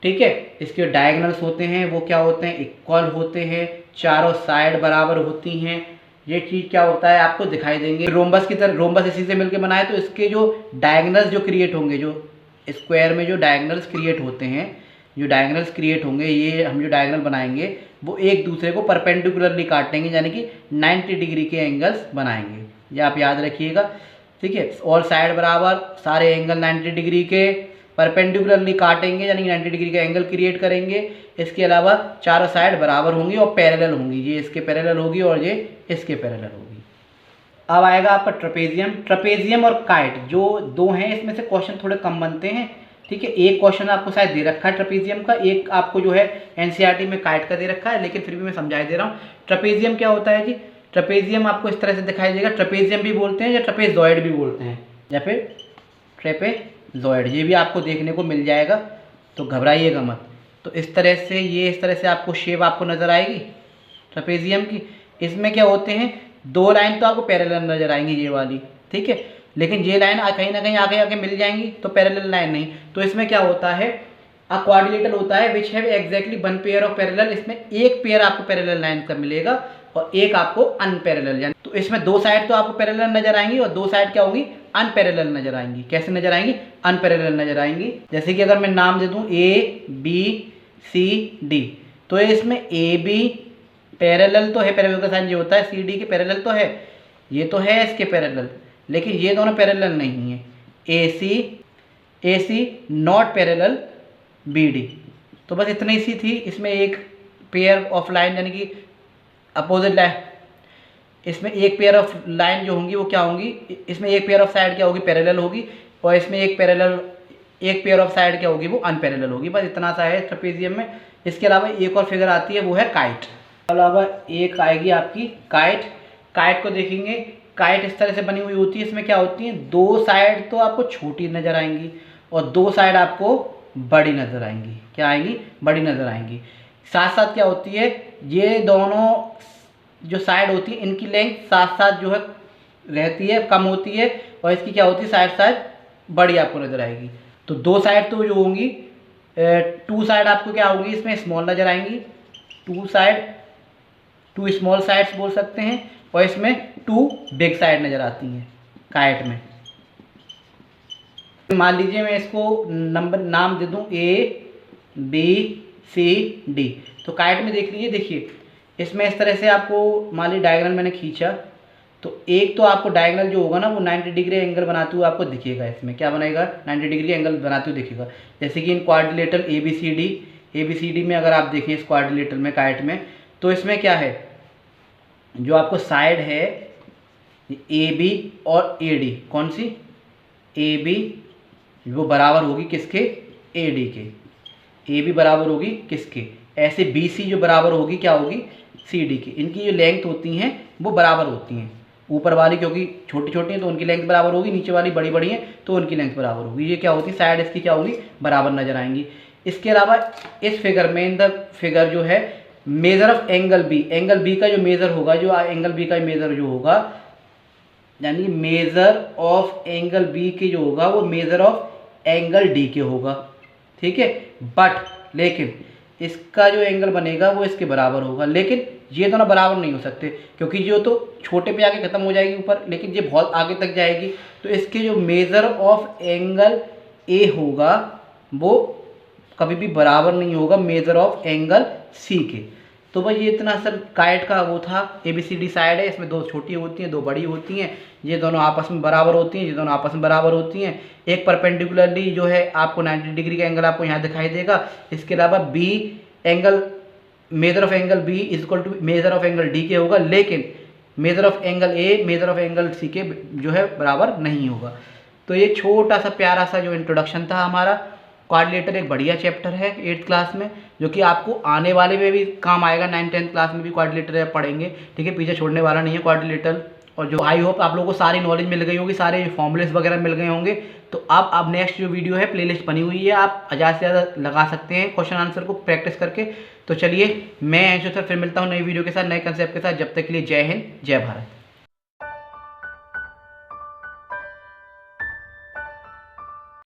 ठीक है, इसके डायगनल्स होते हैं वो क्या होते हैं, इक्वल होते हैं, चारों साइड बराबर होती हैं। ये चीज़ क्या होता है आपको दिखाई देंगे। रोम्बस की तरह, रोम्बस इसी से मिलकर बनाए तो इसके जो डायगनल्स जो क्रिएट होंगे, जो स्क्वायर में जो डायगनल्स क्रिएट होते हैं, जो डायगनल्स क्रिएट होंगे, ये हम जो डायगनल बनाएंगे वो एक दूसरे को परपेंडिकुलरली काटेंगे, यानी कि 90 डिग्री के एंगल्स बनाएंगे। ये आप याद रखिएगा। ठीक है, ऑल साइड बराबर, सारे एंगल 90 डिग्री के परपेंडिकुलरली काटेंगे, यानी कि 90 डिग्री का एंगल क्रिएट करेंगे। इसके अलावा चारों साइड बराबर होंगी और पैरेलल होंगी। ये इसके पैरेलल होगी और ये इसके पैरेलल होगी। अब आएगा आपका ट्रेपेजियम। ट्रेपेजियम और काइट जो दो हैं, इसमें से क्वेश्चन थोड़े कम बनते हैं। ठीक है, एक क्वेश्चन आपको शायद दे रखा है ट्रेपेजियम का, एक आपको जो है एनसीईआरटी में काइट का दे रखा है, लेकिन फिर भी मैं समझा दे रहा हूँ। ट्रेपेजियम क्या होता है जी, ट्रेपेजियम आपको इस तरह से दिखाई देगा। ट्रेपेजियम भी बोलते हैं या ट्रेपेजॉइड भी बोलते हैं या फिर ट्रेपेजॉइड, ये भी आपको देखने को मिल जाएगा, तो घबराइएगा मत। तो इस तरह से, ये इस तरह से आपको शेप आपको नज़र आएगी ट्रेपेजियम की। इसमें क्या होते हैं, दो लाइन तो आपको पैरेलल नज़र आएंगी, ये वाली। ठीक है, लेकिन ये लाइन कहीं ना कहीं आगे आगे मिल जाएंगी, तो पैरेलल लाइन नहीं। तो इसमें क्या होता है, अ क्वाड्रिलेटरल होता है which have exactly one pair of parallel. इसमें एक पेयर आपको पैरेलल लाइन का मिलेगा और एक आपको अनपैरेलल, यानी तो इसमें दो साइड तो आपको पैरेलल नजर आएंगी और दो साइड क्या होंगी, अनपैरेलल नजर आएंगी। कैसे नजर आएंगी, अनपैरेलल नजर आएंगी। जैसे कि अगर मैं नाम दे दूं ABCD, तो इसमें AB पैरेलल तो है, पैरेलल का साइन ये होता है, CD के पैरेलल तो है, ये तो है इसके पैरेलल, लेकिन ये दोनों पैरेलल नहीं है। AC not parallel BD। तो बस इतनी सी थी। इसमें एक पेयर ऑफ लाइन, यानी कि अपोजिट लाइन, इसमें एक पेयर ऑफ लाइन जो होंगी वो क्या होंगी, इसमें एक पेयर ऑफ साइड क्या होगी, पैरेलल होगी, और इसमें एक पेयर ऑफ साइड क्या होगी, वो अनपैरेलल होगी। बस इतना सा है ट्रेपेजियम में। इसके अलावा एक और फिगर आती है, वो है काइट। अलावा एक आएगी आपकी काइट। काइट को देखेंगे, काइट इस तरह से बनी हुई होती है। इसमें क्या होती है, दो साइड तो आपको छोटी नज़र आएंगी और दो साइड आपको बड़ी नज़र आएंगी। क्या आएंगी, बड़ी नज़र आएंगी। साथ साथ क्या होती है, ये दोनों जो साइड होती है इनकी लेंथ साथ साथ जो है रहती है, कम होती है, और इसकी क्या होती है, साइड बड़ी आपको नज़र आएगी। तो दो साइड तो जो होंगी, टू साइड आपको क्या होंगी, इसमें स्मॉल नज़र आएंगी। टू स्मॉल साइड्स बोल सकते हैं, और इसमें टू बिग साइड नज़र आती हैं काइट में। मान लीजिए मैं इसको नाम दे दूं ABCD। तो काइट में देख लीजिए, देखिए इसमें इस तरह से आपको मान लीजिए डायग्राम मैंने खींचा, तो एक तो आपको डायगोनल जो होगा ना वो 90 डिग्री एंगल बनाते हुए आपको दिखेगा। इसमें क्या बनेगा, 90 डिग्री एंगल बनाते हुए दिखेगा। जैसे कि इन क्वाड्रिलेटरल ABCD में अगर आप देखें, इस क्वाड्रिलेटरल में काइट में, तो इसमें क्या है, जो आपको साइड है AB और AD, कौन सी, AB वो बराबर होगी किसके, AD के। AB बराबर होगी किसके, ऐसे BC जो बराबर होगी क्या होगी, CD की। इनकी जो लेंथ होती हैं वो बराबर होती हैं। ऊपर वाली क्योंकि छोटी छोटी हैं तो उनकी लेंथ बराबर होगी, नीचे वाली बड़ी बड़ी हैं तो उनकी लेंथ बराबर होगी। ये क्या होती है, साइड इसकी क्या होगी, बराबर नजर आएंगी। इसके अलावा इस फिगर में, इन द फिगर जो है, मेजर ऑफ एंगल B का जो मेजर होगा, जो एंगल B का मेजर जो होगा, यानी मेजर ऑफ एंगल B के जो होगा वो मेजर ऑफ एंगल D के होगा। ठीक है, बट लेकिन इसका जो एंगल बनेगा वो इसके बराबर होगा। लेकिन ये दोनों बराबर नहीं हो सकते, क्योंकि जो तो छोटे पे आके ख़त्म हो जाएगी ऊपर, लेकिन ये बहुत आगे तक जाएगी। तो इसके जो मेजर ऑफ एंगल A होगा वो कभी भी बराबर नहीं होगा मेजर ऑफ एंगल C के। तो भाई ये इतना सर काइट का वो था। ABCD साइड है, इसमें दो छोटी होती हैं, दो बड़ी होती हैं, ये दोनों आपस में बराबर होती हैं, ये दोनों आपस में बराबर होती हैं। एक परपेंडिकुलरली जो है आपको 90 डिग्री का एंगल आपको यहाँ दिखाई देगा। इसके अलावा B angle measure of angle B is equal to measure of angle D के होगा, लेकिन measure of angle A measure of angle C के जो है बराबर नहीं होगा। तो ये छोटा सा प्यारा सा जो इंट्रोडक्शन था हमारा। क्वाड्रिलेटर एक बढ़िया चैप्टर है 8th क्लास में, जो कि आपको आने वाले में भी काम आएगा। 9th 10th क्लास में भी क्वाड्रिलेटर पढ़ेंगे, ठीक है, पीछे छोड़ने वाला नहीं है क्वाड्रिलेटर। और जो आई होप आप लोगों को सारी नॉलेज मिल गई होगी, सारे फॉर्मूलेस वगैरह मिल गए होंगे। तो अब नेक्स्ट जो वीडियो है प्लेलिस्ट बनी हुई है, आप ज़्यादा से ज़्यादा लगा सकते हैं क्वेश्चन आंसर को प्रैक्टिस करके। तो चलिए मैं अंशु सर फिर मिलता हूँ नई वीडियो के साथ, नए कंसेप्ट के साथ। जब तक के लिए जय हिंद जय भारत।